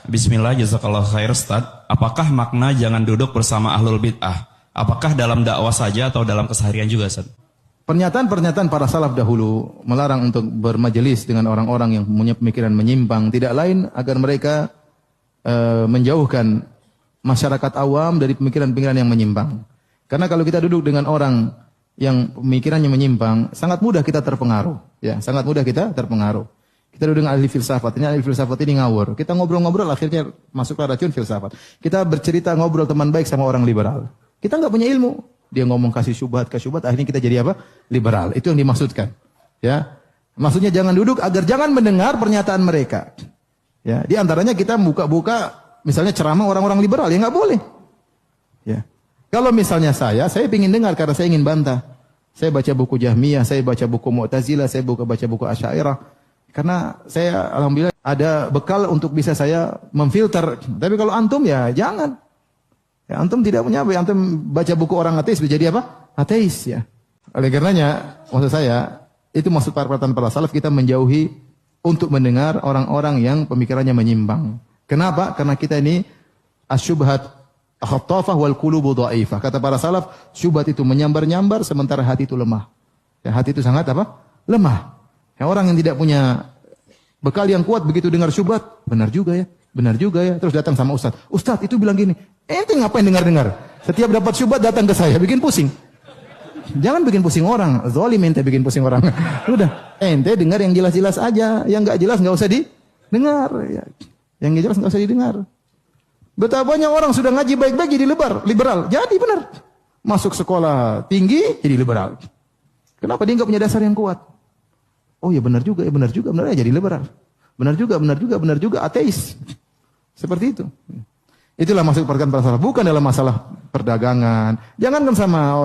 Bismillah, jazakallah khair Ustaz. Apakah makna jangan duduk bersama ahlul bid'ah? Apakah dalam dakwah saja atau dalam keseharian juga Ustaz? Pernyataan-pernyataan para salaf dahulu melarang untuk bermajelis dengan orang-orang yang punya pemikiran menyimpang, tidak lain agar mereka menjauhkan masyarakat awam dari pemikiran-pemikiran yang menyimpang. Karena kalau kita duduk dengan orang yang pemikirannya menyimpang, sangat mudah kita terpengaruh. Ya, sangat mudah kita terpengaruh. Kita duduk dengan ahli filsafat, ini ahli filsafat ini ngawur. Kita ngobrol-ngobrol akhirnya masuklah racun filsafat. Kita bercerita ngobrol teman baik sama orang liberal. Kita nggak punya ilmu. Dia ngomong kasih syubhat, akhirnya kita jadi apa? Liberal. Itu yang dimaksudkan. Ya. Maksudnya jangan duduk agar jangan mendengar pernyataan mereka. Ya, di antaranya kita buka-buka misalnya ceramah orang-orang liberal, ya nggak boleh. Ya. Kalau misalnya saya ingin dengar karena saya ingin bantah. Saya baca buku Jahmiyah, saya baca buku Mu'tazilah, saya baca buku Asy'ariyah. Karena saya alhamdulillah ada bekal untuk bisa saya memfilter. Tapi kalau antum ya jangan. Ya, antum tidak punya apa, antum baca buku orang ateis menjadi apa? Ateis ya. Oleh karenanya, maksud saya, itu maksud perkataan para salaf, kita menjauhi untuk mendengar orang-orang yang pemikirannya menyimpang. Kenapa? Karena kita ini asyubhat khattafah wal qulubu dhaifah. Kata para salaf, syubhat itu menyambar-nyambar sementara hati itu lemah. Ya, hati itu sangat apa? Lemah. Ya, orang yang tidak punya bekal yang kuat begitu dengar syubhat, benar juga ya. Terus datang sama Ustaz. Ustaz itu bilang gini, ente ngapain dengar-dengar? Setiap dapat syubhat datang ke saya, bikin pusing. Jangan bikin pusing orang. Zalim ente bikin pusing orang. Udah, ente dengar yang jelas-jelas aja, yang enggak jelas enggak usah didengar. Ya. Yang enggak jelas enggak usah didengar. Betapa banyak orang sudah ngaji baik-baik jadi liberal. Jadi benar. Masuk sekolah tinggi jadi liberal. Kenapa dia enggak punya dasar yang kuat? Oh ya benar juga ya jadi liberal. Benar juga ateis. Seperti itu. Itulah maksud perkataan para salaf, bukan dalam masalah perdagangan. Jangankan sama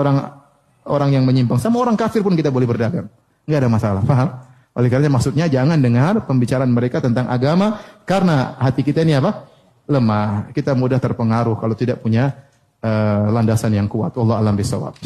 orang yang menyimpang, sama orang kafir pun kita boleh berdagang. Enggak ada masalah, paham? Oleh karena maksudnya jangan dengar pembicaraan mereka tentang agama karena hati kita ini apa? Lemah. Kita mudah terpengaruh kalau tidak punya landasan yang kuat. Wallahu a'lam bishawab.